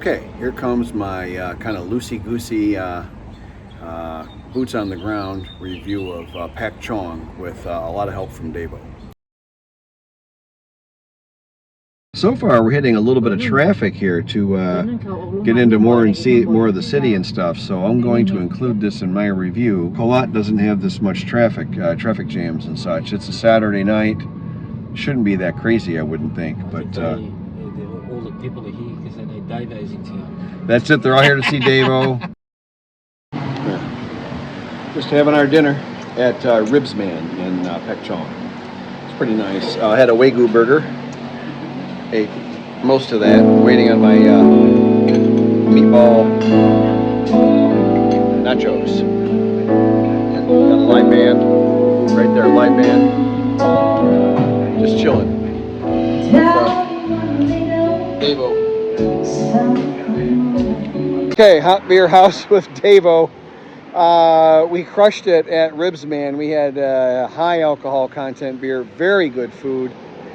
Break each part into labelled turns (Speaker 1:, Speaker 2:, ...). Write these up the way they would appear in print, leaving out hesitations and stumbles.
Speaker 1: Okay, here comes my kind of loosey-goosey boots on the ground review of Pak Chong with a lot of help from Davo. So far we're hitting a little bit of traffic here to get into more and see more of the city and stuff, so I'm going to include this in my review. Korat doesn't have this much traffic jams and such. It's a Saturday night. Shouldn't be that crazy, I wouldn't think, but
Speaker 2: all the people are here because they know Davo's in town.
Speaker 1: That's it, they're all here to see Davo. Just having our dinner at Ribs Man in Pak Chong. It's pretty nice. I had a Wagyu burger. Ate most of that, waiting on my meatball nachos. And got a live band right there, live band. Just chilling. Davo. Okay, hot beer house with Davo. We crushed it at Ribs Man. We had high alcohol content beer, very good food.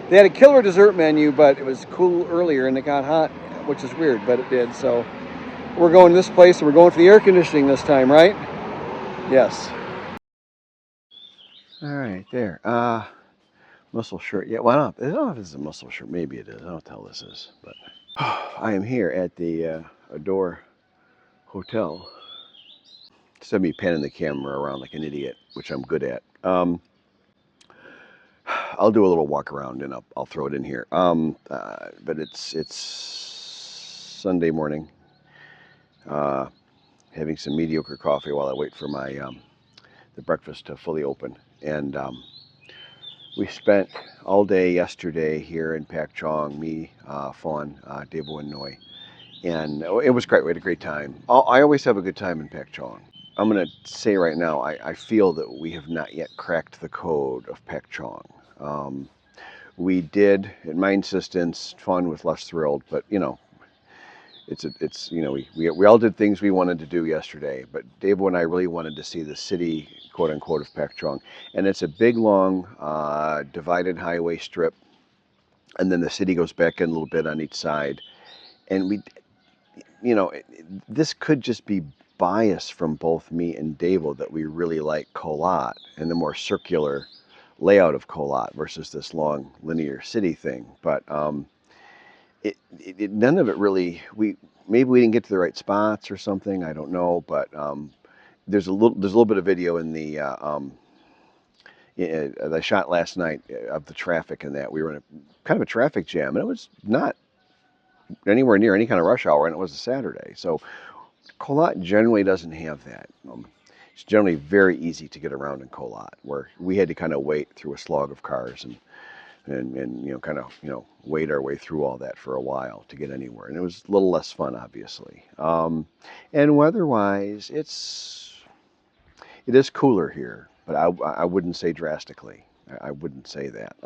Speaker 1: They had a killer dessert menu, but it was cool earlier and it got hot, which is weird, but it did. So we're going to this place and we're going for the air conditioning this time, right? Yes. All right, there. Muscle shirt. Yeah, why not? I don't know if this is a muscle shirt. Maybe it is. I don't know what the hell this is. But I am here at the Adore Hotel. Instead of me panning the camera around like an idiot, which I'm good at. I'll do a little walk around and I'll throw it in here. But it's Sunday morning. Having some mediocre coffee while I wait for my the breakfast to fully open. And we spent all day yesterday here in Pak Chong, me, Fawn, Davo and I. And it was great. We had a great time. I always have a good time in Pak Chong. I'm going to say right now, I feel that we have not yet cracked the code of Pak Chong. We did, at my insistence, Fawn was less thrilled, but you know, it's you know, we all did things we wanted to do yesterday, but Davo and I really wanted to see the city, quote unquote, of Pak Chong. And it's a big, long, divided highway strip, and then the city goes back in a little bit on each side. And we, you know, this could just be bias from both me and Davo that we really like Korat and the more circular layout of Korat versus this long linear city thing. But none of it really, maybe we didn't get to the right spots or something, I don't know, but there's a little bit of video in the I shot last night of the traffic and that we were in a kind of a traffic jam, and it was not anywhere near any kind of rush hour, and it was a Saturday. So Korat generally doesn't have that. It's generally very easy to get around in Korat, where we had to kind of wait through a slog of cars and you know, kind of, you know, wade our way through all that for a while to get anywhere. And it was a little less fun, obviously. And weather-wise, it is cooler here, but I wouldn't say drastically. I wouldn't say that.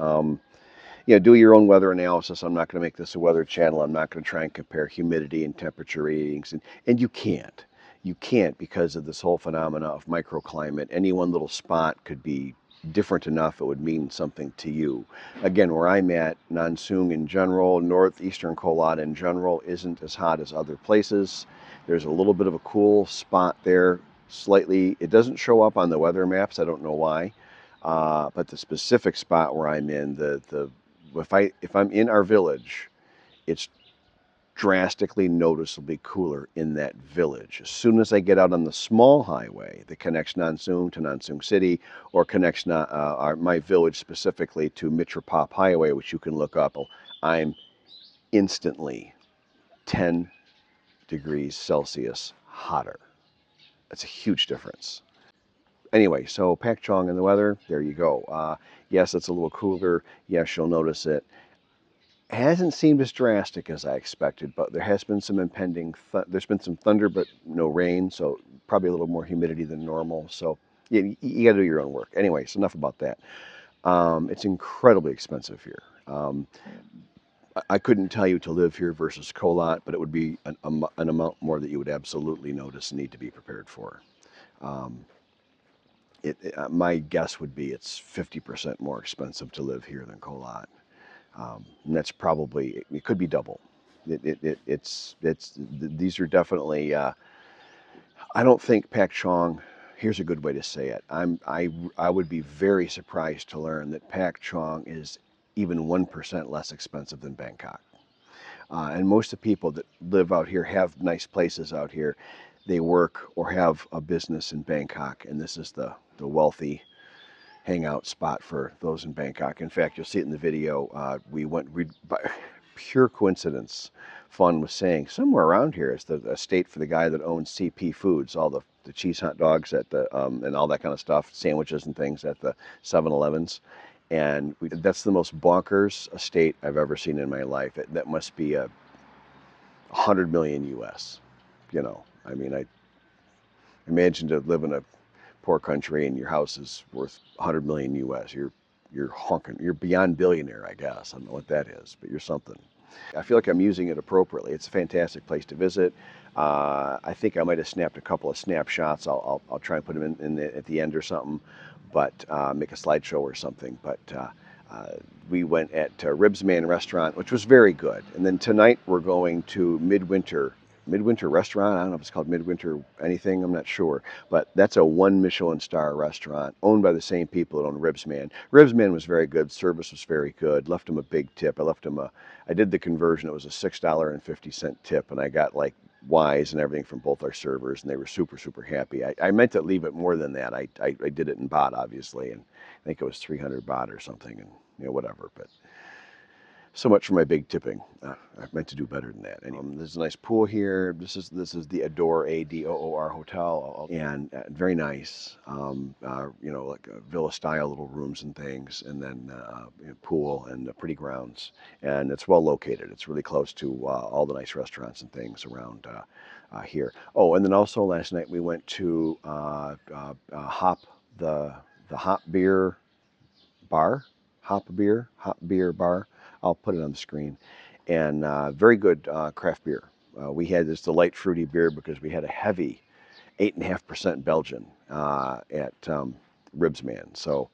Speaker 1: You know, do your own weather analysis. I'm not going to make this a weather channel. I'm not going to try and compare humidity and temperature readings. And you can't. You can't because of this whole phenomena of microclimate. Any one little spot could be different enough it would mean something to you. Again, where I'm at, Nansung in general, northeastern Korat in general, isn't as hot as other places. There's a little bit of a cool spot there, slightly. It doesn't show up on the weather maps. I don't know why. But the specific spot where I'm in, if I'm in our village, it's drastically noticeably cooler in that village. As soon as I get out on the small highway that connects Nansung to Nansung City, or connects my village specifically to Mitropop Highway, which you can look up, I'm instantly 10 degrees Celsius hotter. That's a huge difference. Anyway, so Pak Chong and the weather, there you go. Yes, it's a little cooler. Yes, you'll notice it. Hasn't seemed as drastic as I expected, but there has been some impending, there's been some thunder, but no rain, so probably a little more humidity than normal. So you got to do your own work. Anyway, so enough about that. It's incredibly expensive here. I couldn't tell you to live here versus Korat, but it would be an amount more that you would absolutely notice and need to be prepared for. My guess would be it's 50% more expensive to live here than Korat. And that's probably, it could be double. These are definitely. I don't think Pak Chong. Here's a good way to say it. I would be very surprised to learn that Pak Chong is even 1% less expensive than Bangkok. And most of the people that live out here have nice places out here. They work or have a business in Bangkok, and this is the wealthy hangout spot for those in Bangkok. In fact, you'll see it in the video. By pure coincidence, Fawn was saying somewhere around here is the estate for the guy that owns CP Foods, all the cheese hot dogs at the and all that kind of stuff, sandwiches and things at the 7-Elevens. And that's the most bonkers estate I've ever seen in my life. That must be 100 million US. You know, I mean, I imagine to live in a poor country and your house is worth 100 million US. You're honking. You're beyond billionaire, I guess. I don't know what that is, but you're something. I feel like I'm using it appropriately. It's a fantastic place to visit. I think I might have snapped a couple of snapshots. I'll try and put them at the end or something, but make a slideshow or something. But we went at Ribsman Restaurant, which was very good. And then tonight we're going to Midwinter Restaurant. I don't know if it's called Midwinter anything. I'm not sure. But that's a 1 Michelin star restaurant owned by the same people that own Ribsman. Ribsman was very good. Service was very good. Left him a big tip. I did the conversion. It was a $6.50 tip, and I got like Wise and everything from both our servers, and they were super, super happy. I meant to leave it more than that. I did it in baht, obviously, and I think it was 300 baht or something, and whatever. But so much for my big tipping. I meant to do better than that. Anyway, there's a nice pool here. This is the Adore, Adoor hotel, and very nice. Like villa style little rooms and things, and then pool and pretty grounds. And it's well located. It's really close to all the nice restaurants and things around here. Oh, and then also last night we went to the Hop Beer Bar, Hop Beer Bar. I'll put it on the screen. And very good craft beer. We had this light fruity beer because we had a heavy 8.5% Belgian at Ribsman. So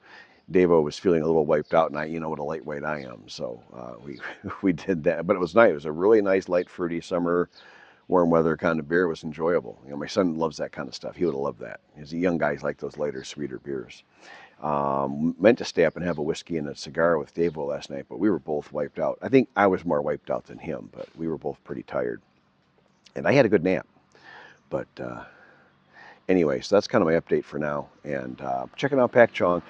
Speaker 1: Davo was feeling a little wiped out, and you know what a lightweight I am. So we did that. But it was nice. It was a really nice light fruity summer warm weather kind of beer. It was enjoyable. My son loves that kind of stuff. He would have loved that. As a young guy, he's like those lighter, sweeter beers. Meant to stay up and have a whiskey and a cigar with Davo last night, but we were both wiped out. I think I was more wiped out than him, but we were both pretty tired. And I had a good nap. But anyway, so that's kind of my update for now. And checking out Pak Chong.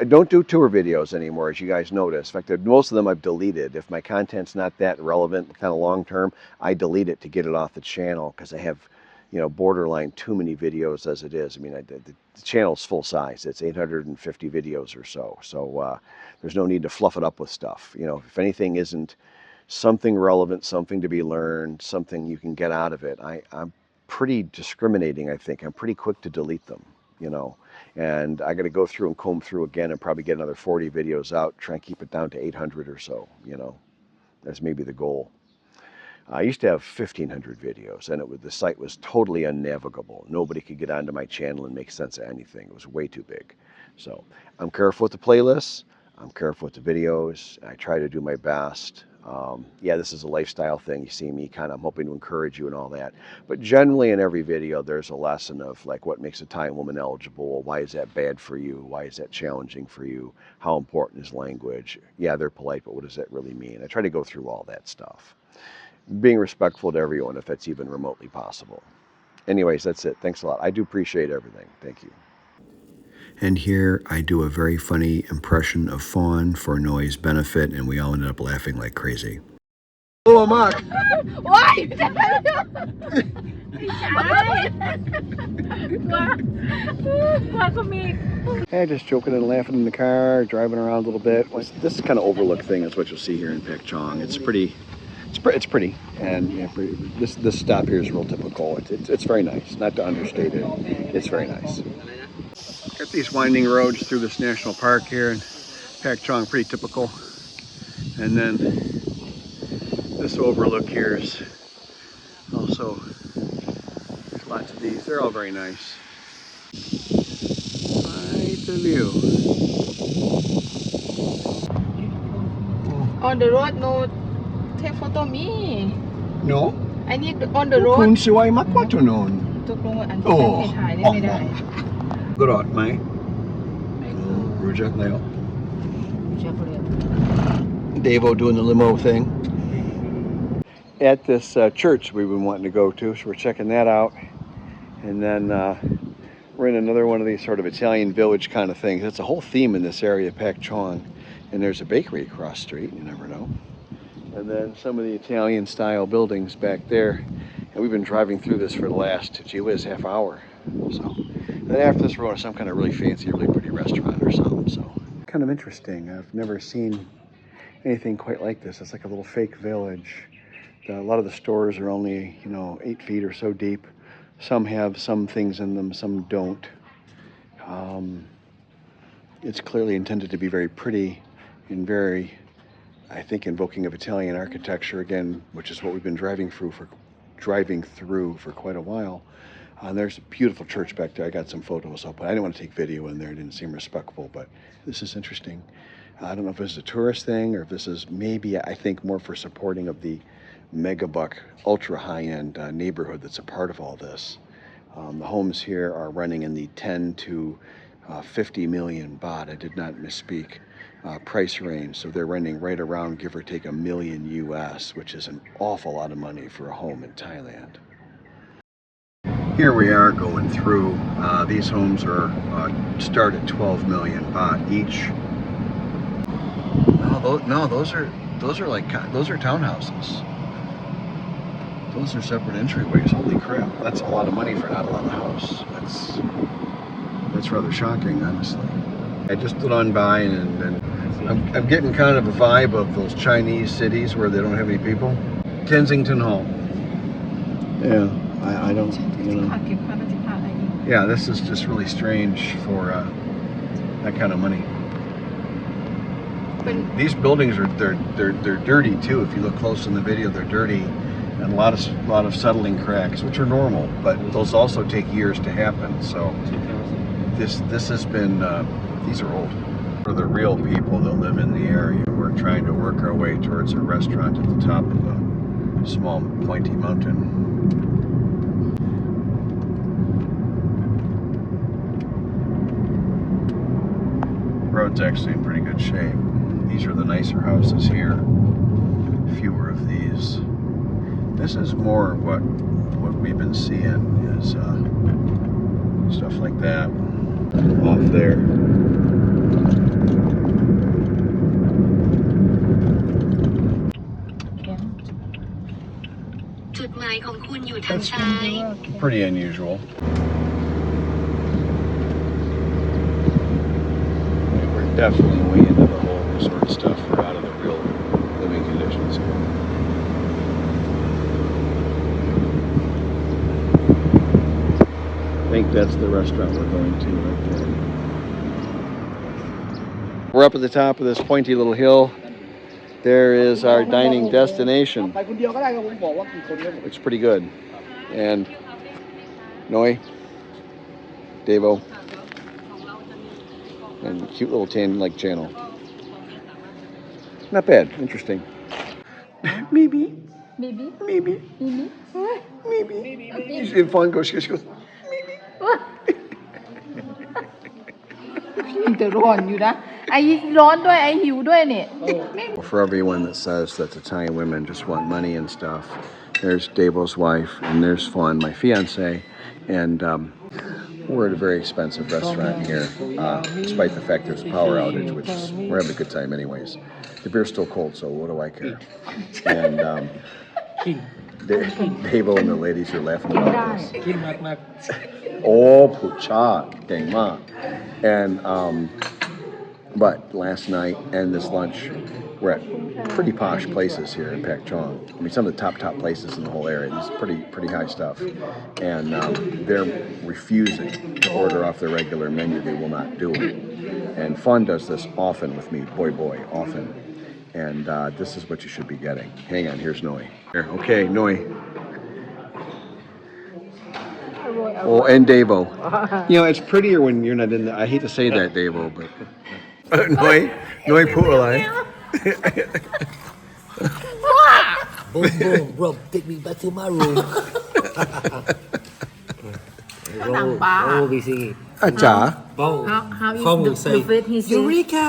Speaker 1: Don't do tour videos anymore, as you guys notice. In fact, most of them I've deleted. If my content's not that relevant, kind of long term, I delete it to get it off the channel because I have borderline too many videos as it is. I mean, the channel's full size. It's 850 videos or so. So there's no need to fluff it up with stuff. If anything isn't something relevant, something to be learned, something you can get out of it, I'm pretty discriminating, I think. I'm pretty quick to delete them, and I got to go through and comb through again and probably get another 40 videos out, try and keep it down to 800 or so, That's maybe the goal. I used to have 1,500 videos, and the site was totally unnavigable. Nobody could get onto my channel and make sense of anything. It was way too big. So I'm careful with the playlists. I'm careful with the videos. I try to do my best. This is a lifestyle thing. You see me I'm hoping to encourage you and all that. But generally in every video, there's a lesson of like what makes a Thai woman eligible. Why is that bad for you? Why is that challenging for you? How important is language? Yeah, they're polite, but what does that really mean? I try to go through all that stuff, being respectful to everyone if that's even remotely possible. Anyways, that's it. Thanks a lot. I do appreciate everything. Thank you. And here I do a very funny impression of Fawn for Noy's benefit, and we all ended up laughing like crazy. Hello, Mark. Why? Hey, just joking and laughing in the car, driving around a little bit. This kind of overlook thing is what you'll see here in Pak Chong. It's pretty. It's pretty, and this stop here is real typical. It's very nice, not to understate it. It's very nice. Got these winding roads through this national park here in Pak Chong, pretty typical. And then this overlook here is also, there's lots of these. They're all very nice. Quite the view.
Speaker 3: On the road, no take photo me. No?
Speaker 4: อันนี้ on the road
Speaker 3: Kung siway makwato noon.
Speaker 4: ตกลงว่าอันที่ฉันเคยถ่ายนี่ไม่ได้
Speaker 3: Korat, mai. Rujak Leo.
Speaker 4: เชื่อเลย
Speaker 3: Davo doing the limo thing.
Speaker 1: At this church we've been wanting to go to, so we're checking that out. And then we're in another one of these sort of Italian village kind of things. It's a whole theme in this area, Pak Chong. And there's a bakery across the street, you never know. And then some of the Italian style buildings back there. And we've been driving through this for the last, gee whiz, half hour. So then after this we're going to some kind of really fancy, really pretty restaurant or something. So kind of interesting. I've never seen anything quite like this. It's like a little fake village. A lot of the stores are only, 8 feet or so deep. Some have some things in them, some don't. It's clearly intended to be very pretty and very, I think, invoking of Italian architecture again, which is what we've been driving through for quite a while. There's a beautiful church back there. I got some photos up, but I didn't want to take video in there. It didn't seem respectful, but this is interesting. I don't know if this is a tourist thing or if this is maybe, I think, more for supporting of the megabuck, ultra high-end neighborhood that's a part of all this. The homes here are running in the 10 to 50 million baht. I did not misspeak. Price range. So they're running right around, give or take, $1 million US, which is an awful lot of money for a home in Thailand. Here we are going through. These homes are start at 12 million baht each. No, those are townhouses. Those are separate entryways. Holy crap! That's a lot of money for not a lot of house. That's rather shocking, honestly. I just went on by and I'm getting kind of a vibe of those Chinese cities where they don't have any people. Kensington Hall. Yeah, I don't, Yeah, this is just really strange for that kind of money. These buildings they're dirty too. If you look close in the video, they're dirty and a lot of settling cracks, which are normal, but those also take years to happen. So this has been these are old. For the real people that live in the area, we're trying to work our way towards a restaurant at the top of a small pointy mountain. Road's actually in pretty good shape. These are the nicer houses here. Fewer of these. This is more what we've been seeing is stuff like that off there.
Speaker 5: จุดหมายของคุณอยู่ทางซ้าย
Speaker 1: Pretty unusual. We're definitely way into the whole resort stuff. We're out of the real living conditions here. I think that's the restaurant we're going to right there. We're up at the top of this pointy little hill. There is our dining destination. Looks pretty good. And Noi, Davo, and cute little tan-like channel. Not bad. Interesting. Maybe. You see fun? She goes. For everyone that says that Italian women just want money and stuff, there's Davo's wife, and there's Fawn, my fiance, and we're at a very expensive restaurant here, despite the fact there's a power outage, which is, we're having a good time anyways. The beer's still cold, so what do I care? And Davo and the ladies are laughing about this. Oh, pucha, dang ma. And but last night and this lunch, we're at pretty posh places here in Pak Chong. I mean, some of the top places in the whole area. These pretty high stuff, and they're refusing to order off their regular menu. They will not do it. And Fawn does this often with me, boy, often. And this is what you should be getting. Hang on, here's Noi. Here, okay, Noi. Oh, and Davo. You know, it's prettier when you're not in the, I hate to say that, Davo, but Noi put alai.
Speaker 2: Boom, boom, Rob, take me back to my room. Oh, we see.
Speaker 3: อาจารย์
Speaker 2: Boom.
Speaker 4: How is
Speaker 2: Phong
Speaker 4: the,
Speaker 2: will say,
Speaker 4: the face he say?
Speaker 2: Eureka!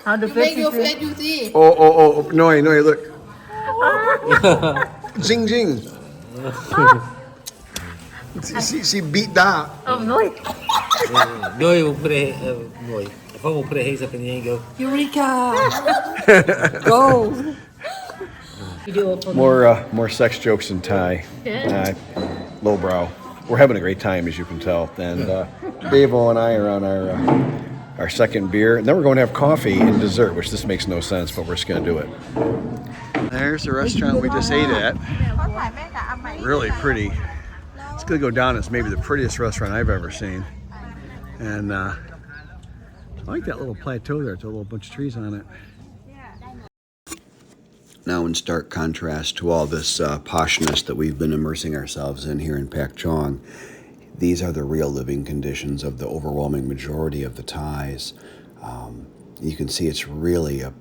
Speaker 4: How the
Speaker 6: You
Speaker 4: face
Speaker 6: make
Speaker 4: he
Speaker 6: your
Speaker 4: say?
Speaker 6: face, you see.
Speaker 3: oh Noi look Jing Jing see beat that
Speaker 4: Oh no.
Speaker 2: Noi will put a Noi. Phong will put a hands up in the air and go, Eureka! Go!
Speaker 4: Video for
Speaker 3: more sex jokes in Thai lowbrow. We're having a great time, as you can tell, and Davo and I are on our second beer, and then we're going to have coffee and dessert, which this makes no sense, but we're just going to do it. There's the restaurant we just ate at. Really pretty. It's going to go down as maybe the prettiest restaurant I've ever seen. And I like that little plateau there. It's a little bunch of trees on it. Now, in stark contrast to all this poshness that we've been immersing ourselves in here in Pak Chong, these are the real living conditions of the overwhelming majority of the Thais. You can see it's really a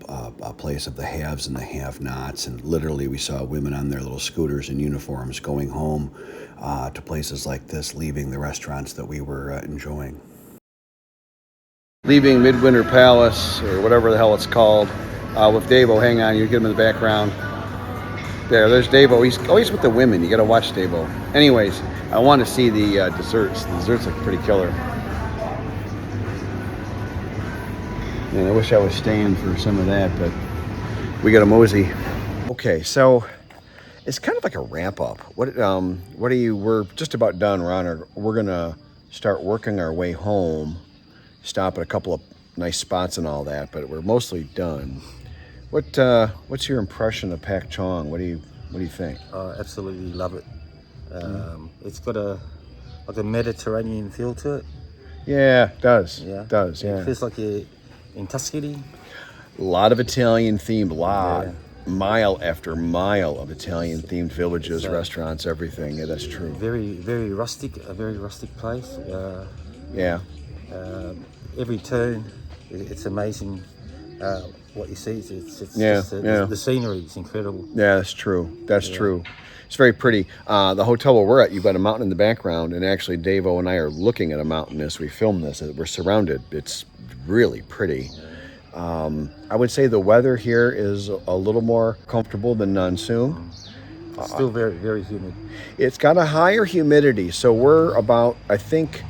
Speaker 3: place of the haves and the have-nots, and literally we saw women on their little scooters and uniforms going home to places like this, leaving the restaurants that we were enjoying. Leaving Midwinter Palace, or whatever the hell it's called, with Davo. Hang on, you get him in the background. There's Davo. He's always with the women. You got to watch Davo. Anyways, I want to see the desserts. The desserts look pretty killer. And I wish I was staying for some of that, but we got a mosey. Okay, so it's kind of like a wrap up. What are you? We're just about done, Ron. We're gonna start working our way home. Stop at a couple of nice spots and all that, but we're mostly done. What's your impression of Pak Chong? What do you think?
Speaker 2: Absolutely love it. It's got a Mediterranean feel to it.
Speaker 3: Yeah, it does.
Speaker 2: Yeah.
Speaker 3: It does, yeah.
Speaker 2: It feels like you're in Tuscany.
Speaker 3: A lot of Italian themed, mile after mile of Italian themed villages, restaurants, everything. Yeah, that's true.
Speaker 2: Very, very rustic, a very rustic place.
Speaker 3: Yeah.
Speaker 2: Every turn, it's amazing what you see. It's just the scenery is incredible.
Speaker 3: Yeah, that's true. That's true. It's very pretty. The hotel where we're at, you've got a mountain in the background, and actually Davo and I are looking at a mountain as we film this. We're surrounded. It's really pretty. I would say the weather here is a little more comfortable than monsoon.
Speaker 2: It's still very, very humid.
Speaker 3: It's got a higher humidity, so we're about, I think,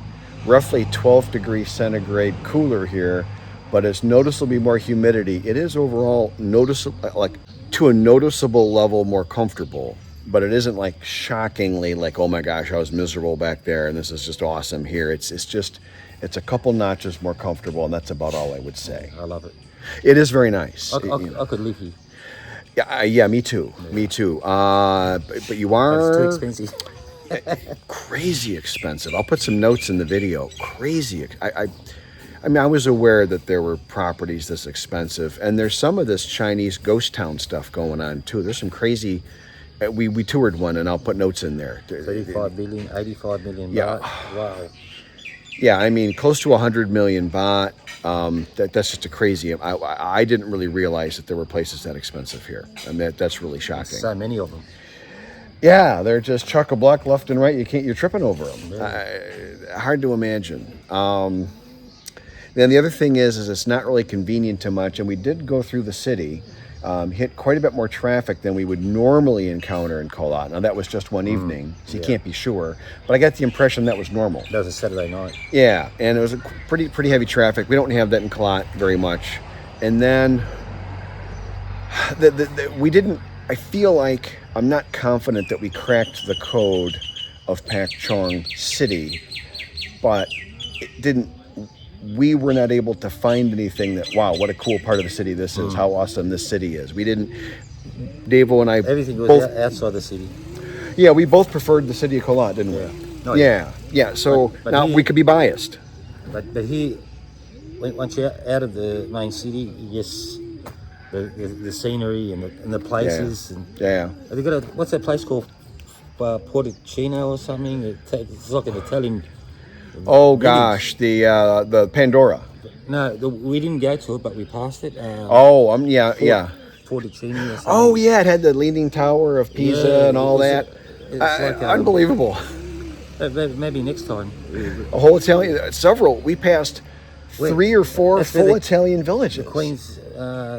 Speaker 3: roughly 12 degrees centigrade cooler here, but it's noticeably more humidity. It is overall noticeable, like to a noticeable level more comfortable, but it isn't like shockingly like, oh my gosh, I was miserable back there and this is just awesome here. It's a couple notches more comfortable, and that's about all I would say.
Speaker 2: I love it.
Speaker 3: It is very nice.
Speaker 2: I could live here.
Speaker 3: Yeah, me too. Me too. But you are...
Speaker 2: It's too expensive.
Speaker 3: Crazy expensive. I'll put some notes in the video. Crazy. I mean, I was aware that there were properties this expensive, and there's some of this Chinese ghost town stuff going on too. There's some crazy. We toured one, and I'll put notes in there.
Speaker 2: 35 billion, 85 million
Speaker 3: Yeah.
Speaker 2: baht. Wow.
Speaker 3: Yeah, I mean, close to 100 million baht. That's just a crazy. I didn't really realize that there were places that expensive here, and that's really shocking.
Speaker 2: So many of them.
Speaker 3: Yeah, they're just chock-a-block left and right. You're tripping over them. Hard to imagine. Then the other thing is it's not really convenient to much, and we did go through the city, hit quite a bit more traffic than we would normally encounter in Korat. Now that was just one evening, so you can't be sure, but I got the impression that was normal.
Speaker 2: That was a Saturday night.
Speaker 3: Yeah, and it was a pretty heavy traffic. We don't have that in Korat very much. And then we didn't. I feel like I'm not confident that we cracked the code of Pak Chong City, but it didn't. We were not able to find anything that, wow, what a cool part of the city this is, how awesome this city is. We didn't, Davo and I
Speaker 2: Everything was
Speaker 3: both,
Speaker 2: outside the city.
Speaker 3: Yeah, we both preferred the city of Korat, didn't we?
Speaker 2: No,
Speaker 3: Yeah. So
Speaker 2: But
Speaker 3: now
Speaker 2: here-
Speaker 3: we could be biased.
Speaker 2: But here, once you're out of the main city, yes, the scenery and the places. And
Speaker 3: Yeah.
Speaker 2: have you got what's that place called? Porticino or something? It's like an Italian.
Speaker 3: Oh
Speaker 2: village.
Speaker 3: gosh, the Pandora.
Speaker 2: No, we didn't go to it, but we passed it.
Speaker 3: Oh, yeah.
Speaker 2: Porticini or something.
Speaker 3: Oh yeah, it had the Leaning Tower of Pisa
Speaker 2: Yeah,
Speaker 3: and all
Speaker 2: it's-
Speaker 3: that.
Speaker 2: it's like,
Speaker 3: Unbelievable.
Speaker 2: Maybe next time.
Speaker 3: A whole Italian, several. We passed
Speaker 2: Wait,
Speaker 3: 3 or 4
Speaker 2: that's where
Speaker 3: full
Speaker 2: the-
Speaker 3: Italian villages.
Speaker 2: The Queen's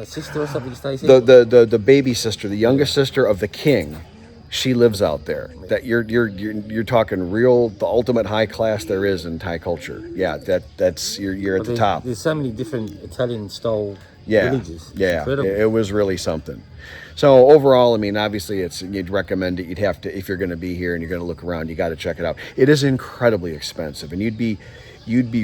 Speaker 2: sister or something stays here.
Speaker 3: The baby sister, the youngest sister of the king, she lives out there. That you're talking real, the ultimate high class there is in Thai culture. Yeah, that's you're at the top.
Speaker 2: There's so many different Italian style
Speaker 3: Yeah,
Speaker 2: villages. It's
Speaker 3: yeah,
Speaker 2: incredible.
Speaker 3: it was really something. So overall, I mean, obviously, you'd recommend it. You'd have to, if you're going to be here and you're going to look around, you got to check it out. It is incredibly expensive, and you'd be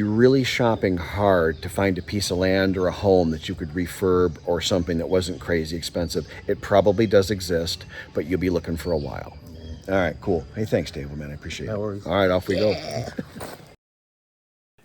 Speaker 3: really shopping hard to find a piece of land or a home that you could refurb or something that wasn't crazy expensive. It probably does exist, but you'll be looking for a while. All right, cool. Hey, thanks, Dave, man. I appreciate it.
Speaker 2: No worries.
Speaker 3: All right, off we go.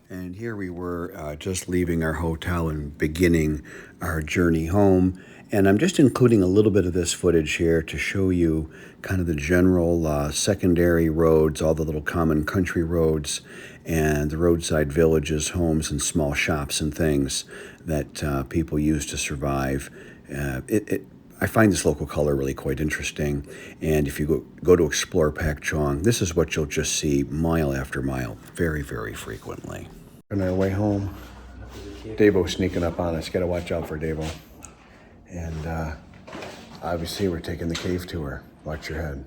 Speaker 3: And here we were just leaving our hotel and beginning our journey home. And I'm just including a little bit of this footage here to show you kind of the general secondary roads, all the little common country roads, and the roadside villages, homes, and small shops and things that people use to survive. I find this local color really quite interesting. And if you go to explore Pak Chong, this is what you'll just see mile after mile, very, very frequently. On our way home, Davo sneaking up on us. Got to watch out for Davo. And obviously we're taking the cave tour. Watch your head.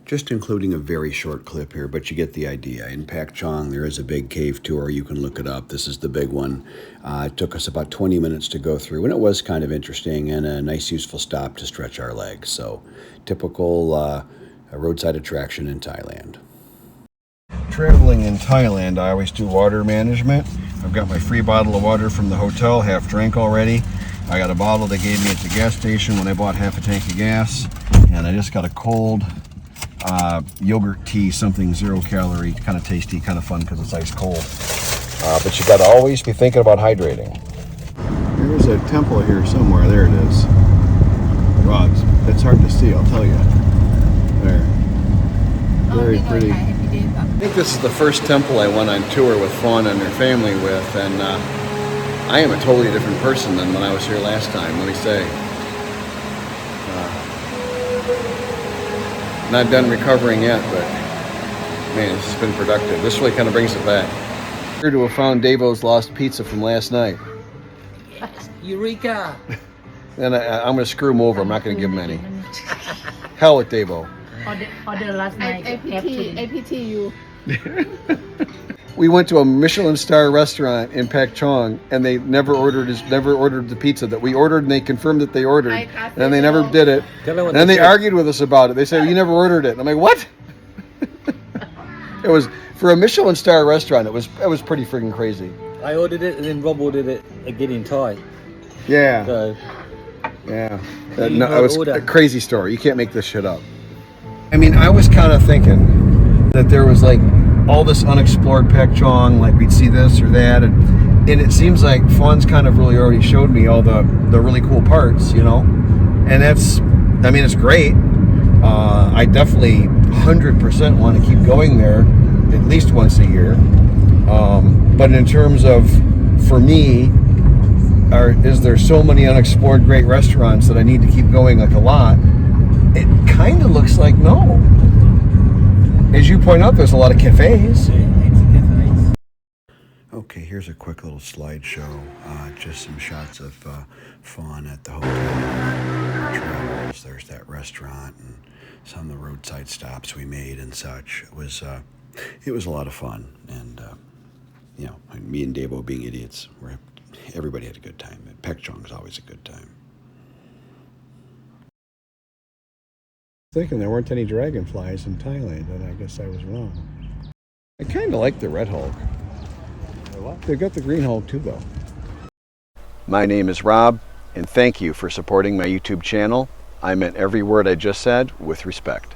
Speaker 3: Just including a very short clip here, but you get the idea. In Pak Chong, there is a big cave tour. You can look it up. This is the big one. It took us about 20 minutes to go through, and it was kind of interesting and a nice, useful stop to stretch our legs. So, typical a roadside attraction in Thailand. Traveling in Thailand, I always do water management. I've got my free bottle of water from the hotel, half drank already. I got a bottle they gave me at the gas station when I bought half a tank of gas. And I just got a cold yogurt tea, something 0 calorie, kind of tasty, kind of fun because it's ice cold. But you got to always be thinking about hydrating. There's a temple here somewhere. There it is. Rods. It's hard to see, I'll tell you. There. Very pretty. I think this is the first temple I went on tour with Fawn and her family with, and I am a totally different person than when I was here last time, let me say. Not done recovering yet, but man, this has been productive. This really kind of brings it back. Here to have found Davo's lost pizza from last night.
Speaker 2: Eureka!
Speaker 3: And I'm going to screw him over. I'm not going to give him any. Hell with Davo.
Speaker 4: Order last night.
Speaker 6: APT you.
Speaker 3: We went to a Michelin star restaurant in Pak Chong, and they never ordered the pizza that we ordered, and they confirmed that they ordered, and then they never did it. And then they argued with us about it. They said, "You never ordered it." And I'm like, "What?" It was for a Michelin star restaurant. It was pretty freaking crazy.
Speaker 2: I ordered it, and then Rob ordered it again in Thai.
Speaker 3: Yeah.
Speaker 2: So
Speaker 3: Yeah. No, it was a crazy story. You can't make this shit up. I mean, I was kind of thinking that there was like all this unexplored Pak Chong, like we'd see this or that, and it seems like Fawn's kind of really already showed me all the really cool parts, you know, and that's, I mean, it's great. I definitely 100% want to keep going there at least once a year. But in terms of, for me, is there so many unexplored great restaurants that I need to keep going like a lot? It kind of looks like no. As you point out, there's a lot of cafes. Okay, here's a quick little slideshow. Just some shots of Fawn at the hotel. Travels. There's that restaurant and some of the roadside stops we made and such. It was a lot of fun, and you know, me and Davo being idiots, everybody had a good time. Pak Chong is always a good time. Thinking there weren't any dragonflies in Thailand, and I guess I was wrong. I kind of like the red Hulk. They've got the green Hulk too, though. My name is Rob, and thank you for supporting my YouTube channel. I meant every word I just said with respect.